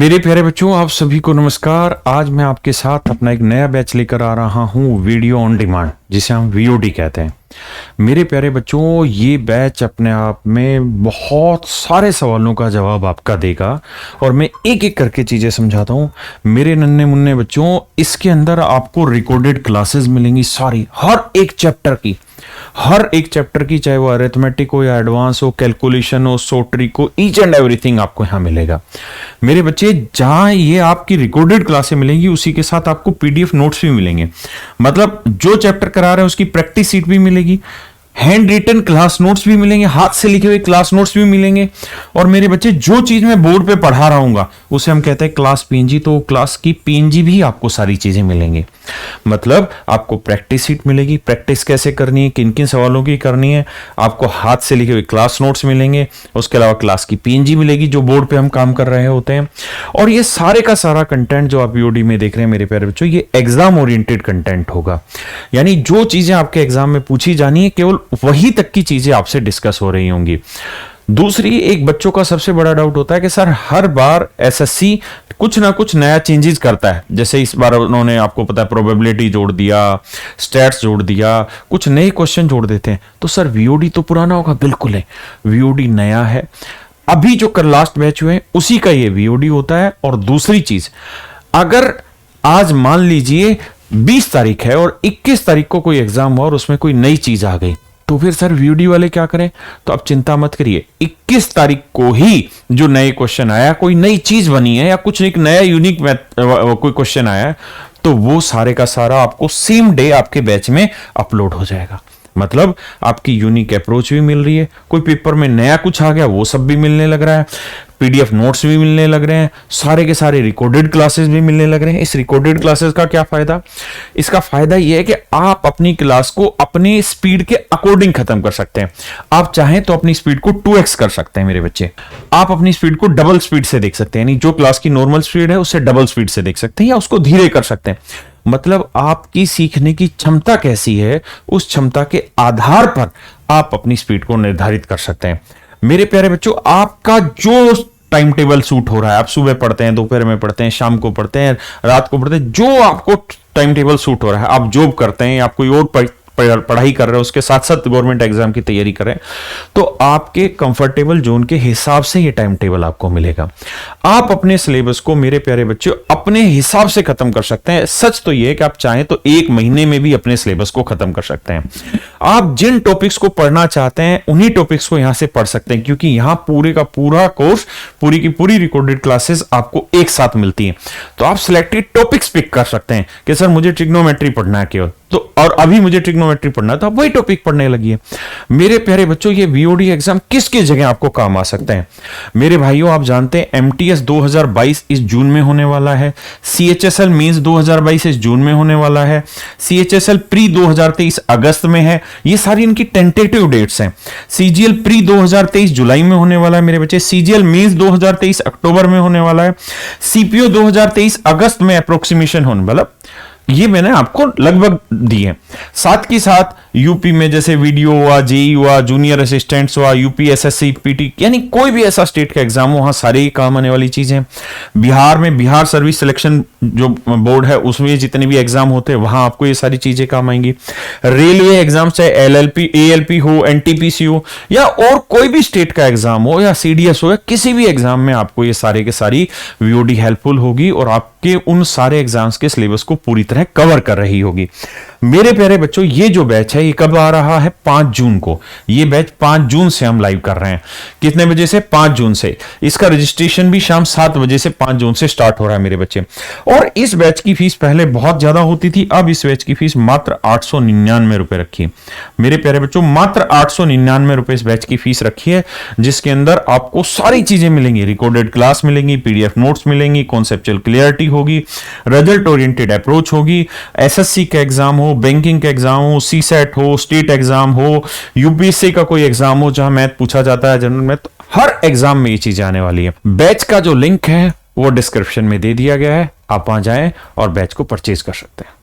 मेरे प्यारे बच्चों, आप सभी को नमस्कार। आज मैं आपके साथ अपना एक नया बैच लेकर आ रहा हूं, वीडियो ऑन डिमांड, जिसे हम वीओडी कहते हैं। मेरे प्यारे बच्चों, ये बैच अपने आप में बहुत सारे सवालों का जवाब आपका देगा और मैं एक एक करके चीज़ें समझाता हूं। मेरे नन्हे मुन्ने बच्चों, इसके अंदर आपको रिकॉर्डेड क्लासेस मिलेंगी सारी, हर एक चैप्टर की, चाहे वो अरिथमेटिक हो या एडवांस हो, कैलकुलेशन हो, सोट्रिक हो, ईच एंड एवरीथिंग आपको यहाँ मिलेगा। मेरे बच्चे, जहां ये आपकी रिकॉर्डेड क्लासें मिलेंगी, उसी के साथ आपको पीडीएफ नोट्स भी मिलेंगे। मतलब जो चैप्टर करा रहे हैं उसकी प्रैक्टिस सीट भी मिलेगी, हैंड रिटन क्लास नोट्स भी मिलेंगे, हाथ से लिखे हुए क्लास नोट्स भी मिलेंगे। और मेरे बच्चे, जो चीज मैं बोर्ड पे पढ़ा रहा हूँ उसे हम कहते हैं क्लास पीएनजी, तो क्लास की पीएनजी भी आपको सारी चीजें मिलेंगी। मतलब आपको प्रैक्टिस सीट मिलेगी, प्रैक्टिस कैसे करनी है, किन किन सवालों की करनी है, आपको हाथ से लिखे हुए क्लास नोट्स मिलेंगे, उसके अलावा क्लास की पीएनजी मिलेगी जो बोर्ड पे हम काम कर रहे होते हैं। और ये सारे का सारा कंटेंट जो आप वीओडी में देख रहे हैं मेरे प्यारे बच्चों, ये एग्जाम ओरिएंटेड कंटेंट होगा। यानी जो चीजें आपके एग्जाम में पूछी जानी है, केवल वही तक की चीजें आपसे डिस्कस हो रही होंगी। दूसरी, एक बच्चों का सबसे बड़ा डाउट होता है कि सर, हर बार एसएससी कुछ ना कुछ नया चेंजेस करता है। जैसे इस बार उन्होंने, आपको पता है, प्रोबेबिलिटी जोड़ दिया, स्टैट्स जोड़ दिया, कुछ नए क्वेश्चन जोड़ देते हैं। तो सर, वीओडी तो पुराना होगा? बिल्कुल है, वीओडी नया है। अभी जो कल लास्ट बैच हुए उसी का ये वीओडी होता है। और दूसरी चीज, अगर आज मान लीजिए 20 तारीख है और 21 तारीख को कोई एग्जाम हुआ और उसमें कोई नई चीज आ गई, तो फिर सर वीओडी वाले क्या करें? तो आप चिंता मत करिए, 21 तारीख को ही जो नए क्वेश्चन आया, कोई नई चीज बनी है या कुछ एक नया यूनिक कोई क्वेश्चन आया है, तो वो सारे का सारा आपको सेम डे आपके बैच में अपलोड हो जाएगा। मतलब आपकी यूनिक अप्रोच भी मिल रही है, कोई पेपर में नया कुछ आ गया वो सब भी मिलने लग रहा है, पीडीएफ नोट्स भी मिलने लग रहे हैं, सारे के सारे रिकॉर्डेड क्लासेस भी मिलने लग रहे हैं। इस रिकॉर्डेड क्लासेस का क्या फायदा? इसका फायदा यह है कि आप अपनी क्लास को अपने स्पीड के अकॉर्डिंग खत्म कर सकते हैं। आप चाहें तो अपनी स्पीड को 2x कर सकते हैं मेरे बच्चे। आप अपनी स्पीड को डबल स्पीड से देख सकते हैं, यानी जो क्लास की नॉर्मल स्पीड है उससे डबल स्पीड से देख सकते हैं, या उसको धीरे कर सकते हैं। मतलब आपकी सीखने की क्षमता कैसी है, उस क्षमता के आधार पर आप अपनी स्पीड को निर्धारित कर सकते हैं। मेरे प्यारे बच्चों, आपका जो टाइम टेबल सूट हो रहा है, आप सुबह पढ़ते हैं, दोपहर में पढ़ते हैं, शाम को पढ़ते हैं, रात को पढ़ते हैं, जो आपको टाइम टेबल सूट हो रहा है, आप जॉब करते हैं, आप कोई और पढ़ाई कर रहे हैं, उसके साथ साथ गवर्नमेंट एग्जाम की तैयारी कर रहे हैं, तो आपके कंफर्टेबल जोन के हिसाब से ये टाइम टेबल आपको मिलेगा। आप अपने सिलेबस को मेरे प्यारे बच्चों अपने हिसाब से खत्म कर सकते हैं। सच तो ये है कि आप चाहें तो 1 महीने में भी अपने सिलेबस को खत्म कर सकते हैं। आप जिन टॉपिक्स को पढ़ना चाहते हैं उन्हीं टॉपिक्स को यहां से पढ़ सकते हैं, क्योंकि यहां पूरे का पूरा कोर्स, पूरी की पूरी रिकॉर्डेड क्लासेस आपको एक साथ मिलती हैं। तो आप सिलेक्टेड टॉपिक्स पिक कर सकते हैं कि सर मुझे ट्रिग्नोमेट्री पढ़ना है केवल, तो और अभी मुझे ट्रिग्नोमेट्री पढ़ना है, तो आप वही टॉपिक पढ़ने लगिए। मेरे प्यारे बच्चों, ये वीओडी एग्जाम किस किस जगह आपको काम आ सकते हैं? मेरे भाइयों, आप जानते हैं एमटीएस 2022 इस जून में होने वाला है, सीएचएसएल मेंस 2022 इस जून में होने वाला है, सीएचएसएल प्री 2023 अगस्त में है। ये सारी इनकी टेंटेटिव डेट्स हैं। सीजीएल प्री 2023 जुलाई में होने वाला है मेरे बच्चे, सीजीएल मेंस 2023 अक्टूबर में होने वाला है, सीपीओ 2023 अगस्त में अप्रोक्सीमेशन होने वाला। ये मैंने आपको लगभग दी है। साथ ही साथ यूपी में जैसे वीडियो हुआ, जेई हुआ, जूनियर असिस्टेंट्स हुआ, यूपी एसएससी पीटी, यानी कोई भी ऐसा स्टेट का एग्जाम हो, वहां सारे काम आने वाली चीजें। बिहार में बिहार सर्विस सिलेक्शन जो बोर्ड है, उसमें जितने भी एग्जाम होते हैं वहां आपको ये सारी चीजें काम आएंगी। रेलवे एग्जाम, चाहे एलएलपी, एएलपी हो, एनटीपीसी हो, या और कोई भी स्टेट का एग्जाम हो, या सीडीएस हो, या किसी भी एग्जाम में आपको ये सारे के सारी वीओडी हेल्पफुल होगी और आपके उन सारे एग्जाम्स के सिलेबस को पूरी तरह कवर कर रही होगी। मेरे प्यारे बच्चों, ये जो बैच है ये कब आ रहा है? 5 जून को। ये बैच 5 जून से हम लाइव कर रहे हैं। कितने बजे से? 5 जून से। इसका रजिस्ट्रेशन भी शाम 7 बजे से 5 जून से स्टार्ट हो रहा है मेरे बच्चे। और इस बैच की फीस पहले बहुत ज्यादा होती थी, अब इस बैच की फीस मात्र 899 रुपए रखी है। मेरे प्यारे बच्चों, मात्र 899 रुपए इस बैच की फीस रखी है, जिसके अंदर आपको सारी चीजें मिलेंगी। रिकॉर्डेड क्लास मिलेंगी, पीडीएफ नोट्स मिलेंगी, कॉन्सेप्चुअल क्लियरिटी होगी, रिजल्ट ओरिएंटेड अप्रोच होगी, एसएससी का एग्जाम हो, बैंकिंग का एग्जाम हो, सीसेट हो, स्टेट एग्जाम हो, यूपीएससी का कोई एग्जाम हो जहां मैथ पूछा जाता है, जनरल मैथ, हर एग्जाम में ये चीजें आने वाली है। बैच का जो लिंक है वो डिस्क्रिप्शन में दे दिया गया है, आप वहां जाएं और बैच को परचेज कर सकते हैं।